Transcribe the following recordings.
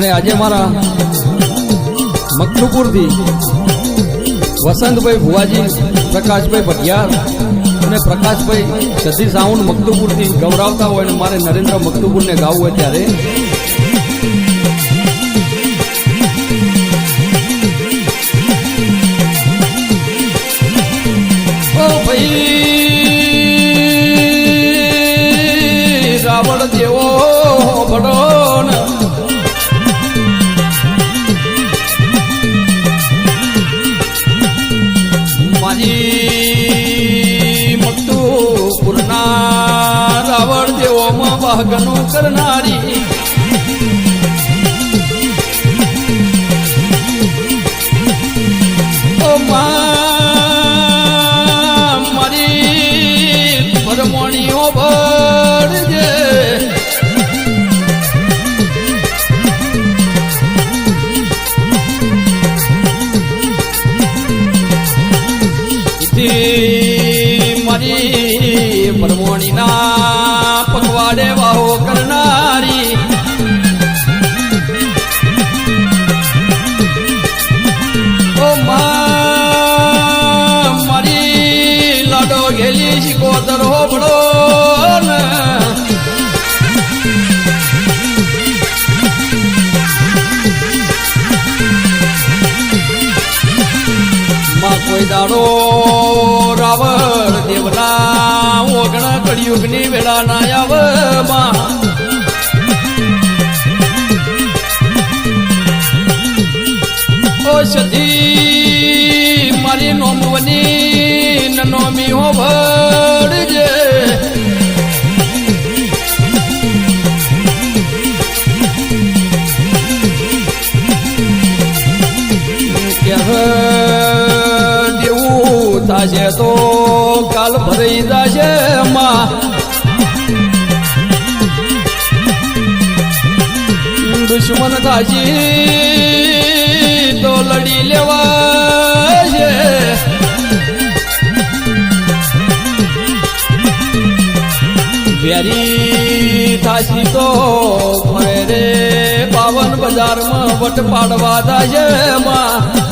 અને આજે મારા મકતુપુરથી વસંતભાઈ ભુવાજી, પ્રકાશભાઈ ભટિયાર અને પ્રકાશભાઈ સધી સાઉન્ડ મકતુપુરથી ગૌરાવતા હોય અને મારે નરેન્દ્ર મકતુપુરને ગાવું હોય ત્યારે ઓ ભાઈ રાવણ જેવો બડો ને મારી મકતુપુરના રાવણ જેવો માં વાહગનું કરનારી ઓ મારી ભરમણીઓ ભરજે મારી ભરમણીના પગવાડે વાહો કરનારી ઓ મારી લાડો ગેલી શિકોતર હોબળો ને માં કોઈ દાડો રાવણ દેવના ઓગણ કળિયુગની વેળા ના આવમાં ઓ સધી મારી નોમવની નોમી હો ભરજે દેવું થશે તો કાલ ભરાઈ જશે માં દુશ્મન થશે તો લડી લેવા છે વેરી થશે તો ફરે રે પાવન બજારમાં વટ પાડવા થશે માં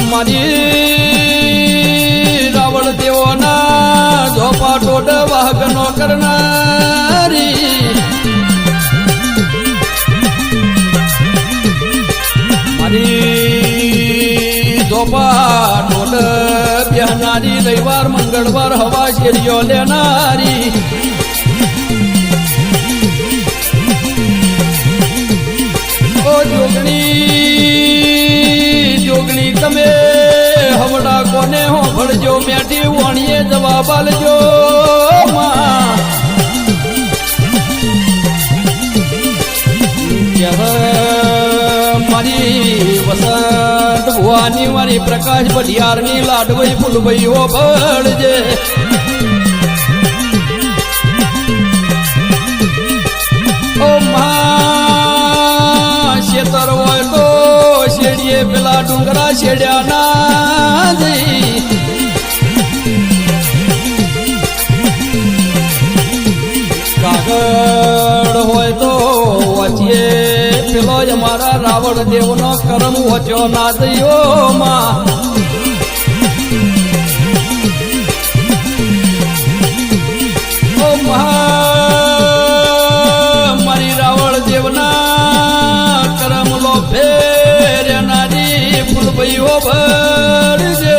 મારી રાવણ દેવોના ઝોપા ટોડ વાહગનો કરનારી મારી ઝોપા ટોડ બેહનારી રવિવાર મંગળવાર હવા શેરીઓ લેનારી ઓ જોગણી તમે હવડા કોને હો ભળજો મેઠી વણીએ જવાબ આલજો મારી વસંત ભુવાની મારી પ્રકાશ ભટિયારની લાડવઈ ફૂલભાઈ હો ભળજે ઓ શેતર હોય તો શેડીએ પેલા ડુંગરા શેડ્યા ના જઈ કાગળ હોય તો વચ્ચે પેલો જ અમારા રાવણ દેવનો કરમ વચ્યો ના જયો માં ઓ મારી રાવણ દેવના કરમ લો ફેરનારી ફૂલભાઈઓ ભરજે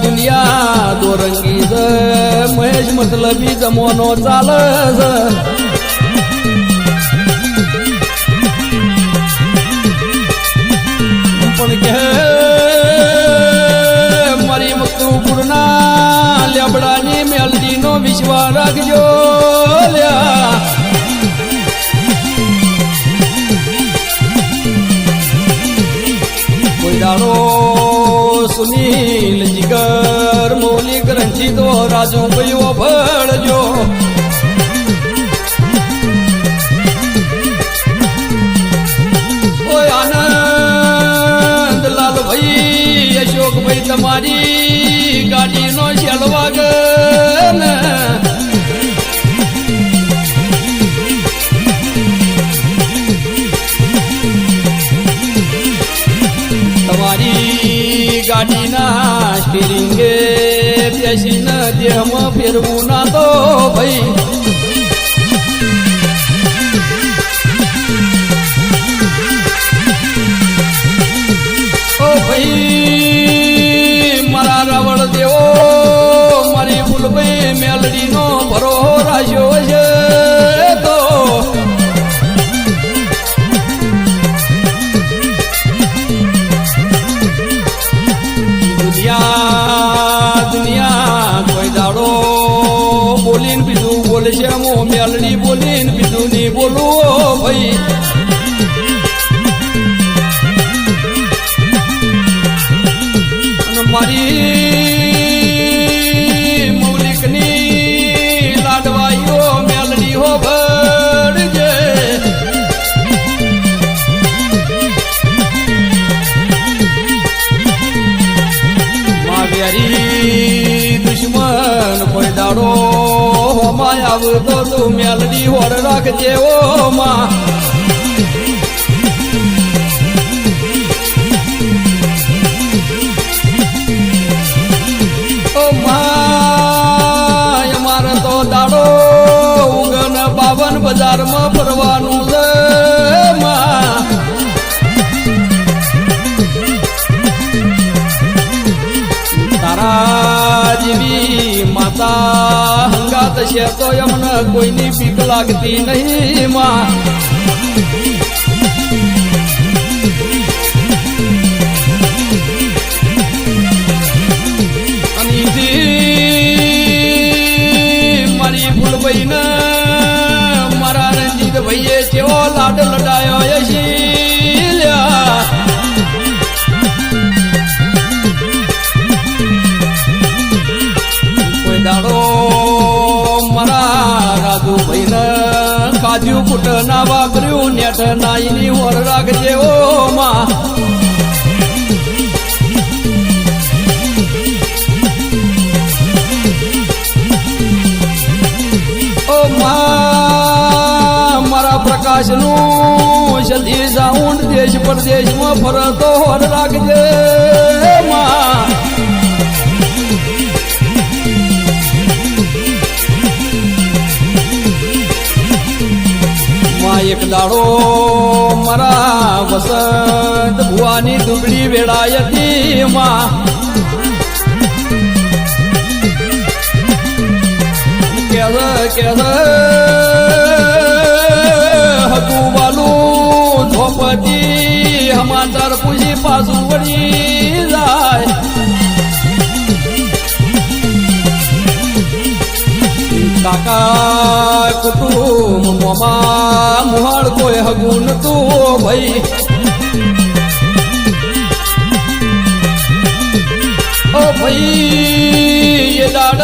દુનિયા દોરંગી છે મહેશ મતલબી જમવાનો ચાલે છે પણ કે મારી મકતુપુરના લેબડાની મેલડીનો વિશ્વાસ રાખજો લ્યા કોઈ દાડો સુનીલ જીગર મૌલિક રંજીતો રાજુ ભાઈઓ ભળજો ભાઈ અશોકભાઈ તમારી ગાડીનો શેલવાગ તમારી ગાડીના સ્ટીરિંગે બેસીને દેહમાં ફેરવું ના તો ભાઈ ભાઈ મારા રાવણ દેવો મારી ફૂલભાઈ મેલડીનો ભરો રાખ્યો છે તો દુનિયા કોઈ દાડો બોલીને બીજું બોલશે મો મેલડી બોલીને બીજું નહીં બોલું ભાઈ મારી મૌલિકની લાડવાઈઓ મેલડી હો ભરજે મારી દુશ્મન કોઈ દાડો હોમાય આવતો તું મેલડી હોર રાખજે ઓ માં અમારે તો દાડો ઉગન 52 બજારમાં ફરવાનું છે તારા જેવી માતા હંગાત છે તો એમને કોઈની બીક લાગતી નહીં માં મારી ફૂલભાઈ ને મારા રંજીત ભાઈએ કેવો લાડ લડાયો કોઈ દાડો મારા રાજુભાઈ ને કાજુ કુટ ના વાપર્યું નેઠ નાઈની હોર રાખજે ઓ માં મારા પ્રકાશનું સતી સાઉન્ડ દેશ પરદેશમાં ફરતો હોર રાખજે માં એક દાડો મારા વસંત ભુવાની દુબળી વેળાયતી માં હતું વાલું ધોપતી સમાચાર પૂછી પાછું વળી જાય કાકા કુટુંબ મોમા મુહાળ કોઈ હગું નતું ભાઈ ઓ ભાઈ એ દાડ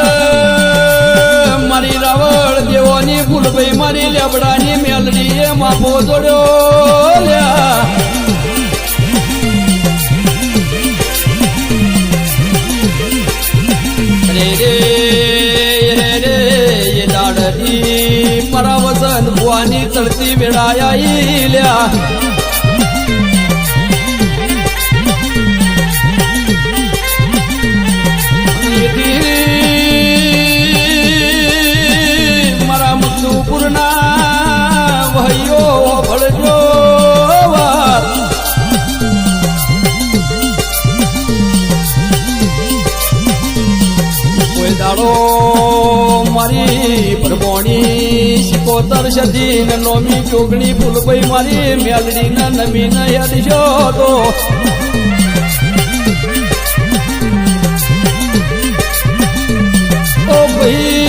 મારી રાવળ દેવોની ફૂલભાઈ મારી લેબડાની મેલડી એ માફો જોડ્યો લ્યા રે રે રે એ દાડની મારા વસંત ભુવાની તળતી વેળાયા લ્યા મારી પરમોણી 75 સદી નોમી જોગણી ફૂલભાઈ મારી મેલડી ના નમી ન યાદશો તો ઓ ભાઈ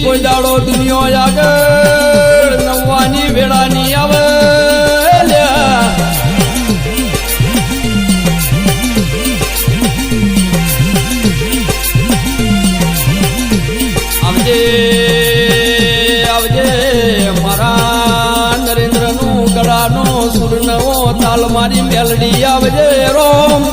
કોઈ દાડો દુનિયો આગળ નવવાની વેળાની આવે આવજે મારા નરેન્દ્રનું ગળાનો સુર નવો તાલ મારી મેલડી આવજે રોમ